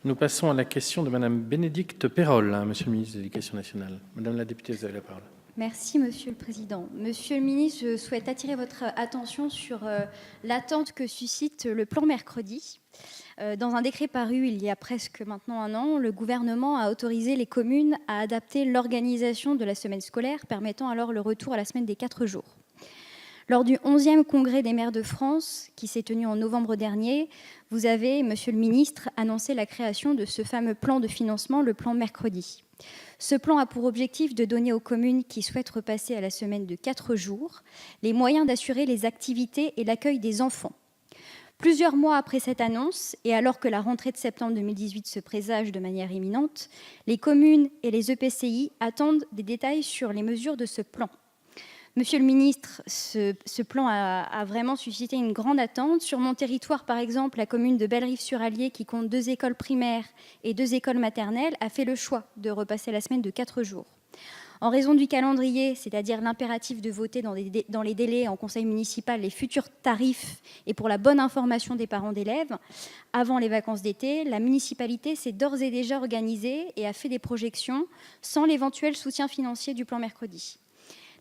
Nous passons à la question de Madame Bénédicte Perrol, Monsieur le ministre de l'Éducation nationale. Madame la députée, vous avez la parole. Merci, Monsieur le Président. Monsieur le ministre, je souhaite attirer votre attention sur l'attente que suscite le plan Mercredi. Dans un décret paru il y a presque maintenant un an, le gouvernement a autorisé les communes à adapter l'organisation de la semaine scolaire, permettant alors le retour à la semaine des 4 jours. Lors du 11e congrès des maires de France, qui s'est tenu en novembre dernier, vous avez, Monsieur le ministre, annoncé la création de ce fameux plan de financement, le plan Mercredi. Ce plan a pour objectif de donner aux communes qui souhaitent repasser à la semaine de 4 jours les moyens d'assurer les activités et l'accueil des enfants. Plusieurs mois après cette annonce, et alors que la rentrée de septembre 2018 se présage de manière imminente, les communes et les EPCI attendent des détails sur les mesures de ce plan. Monsieur le ministre, ce plan a vraiment suscité une grande attente. Sur mon territoire, par exemple, la commune de Bellerive-sur-Allier, qui compte 2 écoles primaires et 2 écoles maternelles, a fait le choix de repasser la semaine de 4 jours. En raison du calendrier, c'est-à-dire l'impératif de voter dans les délais en conseil municipal les futurs tarifs et pour la bonne information des parents d'élèves, avant les vacances d'été, la municipalité s'est d'ores et déjà organisée et a fait des projections sans l'éventuel soutien financier du plan Mercredi.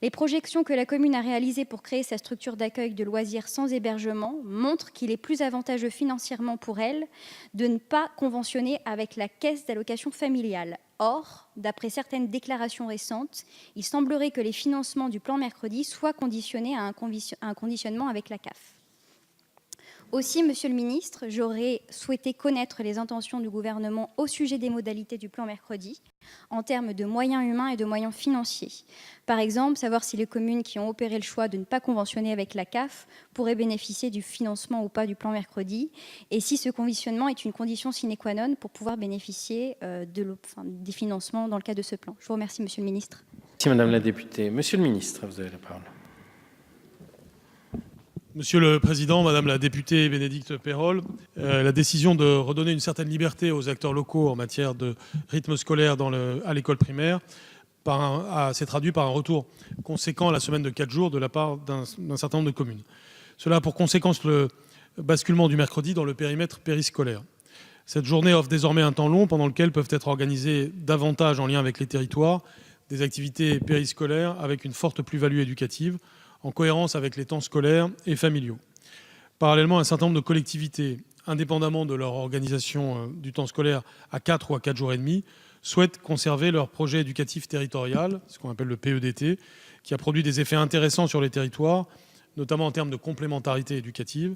Les projections que la commune a réalisées pour créer sa structure d'accueil de loisirs sans hébergement montrent qu'il est plus avantageux financièrement pour elle de ne pas conventionner avec la caisse d'allocation familiale. Or, d'après certaines déclarations récentes, il semblerait que les financements du plan Mercredi soient conditionnés à un conditionnement avec la CAF. Aussi, Monsieur le ministre, j'aurais souhaité connaître les intentions du gouvernement au sujet des modalités du plan Mercredi, en termes de moyens humains et de moyens financiers. Par exemple, savoir si les communes qui ont opéré le choix de ne pas conventionner avec la CAF pourraient bénéficier du financement ou pas du plan Mercredi, et si ce conditionnement est une condition sine qua non pour pouvoir bénéficier des financements dans le cadre de ce plan. Je vous remercie, Monsieur le ministre. Merci, Madame la députée. Monsieur le ministre, vous avez la parole. Monsieur le Président, Madame la députée Bénédicte Perrol, la décision de redonner une certaine liberté aux acteurs locaux en matière de rythme scolaire à l'école primaire s'est traduit par un retour conséquent à la semaine de 4 jours de la part d'un certain nombre de communes. Cela a pour conséquence le basculement du mercredi dans le périmètre périscolaire. Cette journée offre désormais un temps long pendant lequel peuvent être organisées davantage en lien avec les territoires des activités périscolaires avec une forte plus-value éducative, en cohérence avec les temps scolaires et familiaux. Parallèlement, un certain nombre de collectivités, indépendamment de leur organisation du temps scolaire à 4 ou à 4 jours et demi, souhaitent conserver leur projet éducatif territorial, ce qu'on appelle le PEDT, qui a produit des effets intéressants sur les territoires, notamment en termes de complémentarité éducative.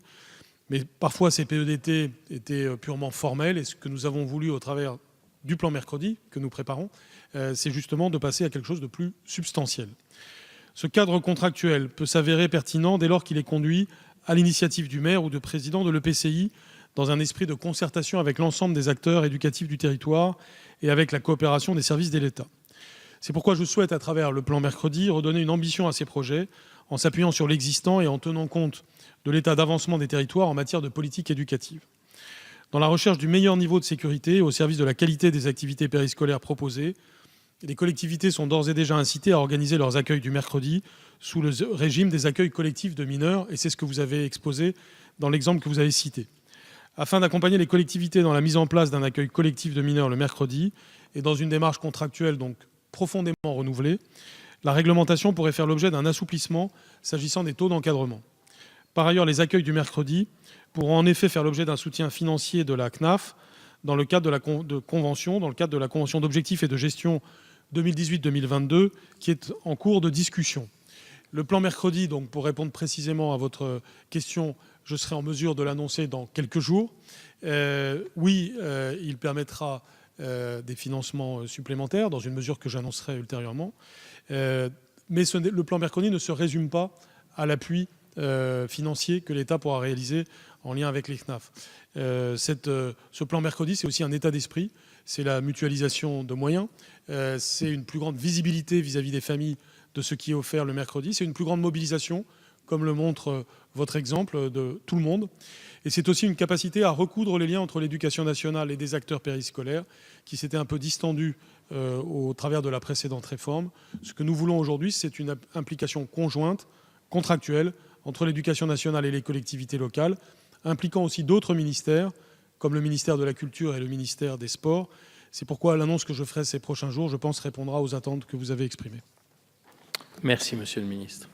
Mais parfois, ces PEDT étaient purement formels, et ce que nous avons voulu au travers du plan Mercredi que nous préparons, c'est justement de passer à quelque chose de plus substantiel. Ce cadre contractuel peut s'avérer pertinent dès lors qu'il est conduit à l'initiative du maire ou du président de l'EPCI dans un esprit de concertation avec l'ensemble des acteurs éducatifs du territoire et avec la coopération des services de l'État. C'est pourquoi je souhaite, à travers le plan Mercredi, redonner une ambition à ces projets en s'appuyant sur l'existant et en tenant compte de l'état d'avancement des territoires en matière de politique éducative. Dans la recherche du meilleur niveau de sécurité au service de la qualité des activités périscolaires proposées, les collectivités sont d'ores et déjà incitées à organiser leurs accueils du mercredi sous le régime des accueils collectifs de mineurs, et c'est ce que vous avez exposé dans l'exemple que vous avez cité. Afin d'accompagner les collectivités dans la mise en place d'un accueil collectif de mineurs le mercredi, et dans une démarche contractuelle donc profondément renouvelée, la réglementation pourrait faire l'objet d'un assouplissement s'agissant des taux d'encadrement. Par ailleurs, les accueils du mercredi pourront en effet faire l'objet d'un soutien financier de la CNAF dans le cadre de la convention d'objectifs et de gestion 2018-2022 qui est en cours de discussion. Le plan Mercredi, donc, pour répondre précisément à votre question, je serai en mesure de l'annoncer dans quelques jours. Il permettra des financements supplémentaires dans une mesure que j'annoncerai ultérieurement. Mais le plan Mercredi ne se résume pas à l'appui financier que l'État pourra réaliser en lien avec les CNAF. Ce plan Mercredi, c'est aussi un état d'esprit, c'est la mutualisation de moyens, c'est une plus grande visibilité vis-à-vis des familles de ce qui est offert le mercredi, c'est une plus grande mobilisation, comme le montre votre exemple, de tout le monde. Et c'est aussi une capacité à recoudre les liens entre l'éducation nationale et des acteurs périscolaires qui s'étaient un peu distendus au travers de la précédente réforme. Ce que nous voulons aujourd'hui, c'est une implication conjointe, contractuelle, entre l'éducation nationale et les collectivités locales, impliquant aussi d'autres ministères comme le ministère de la Culture et le ministère des Sports. C'est pourquoi l'annonce que je ferai ces prochains jours, je pense, répondra aux attentes que vous avez exprimées. Merci, Monsieur le ministre.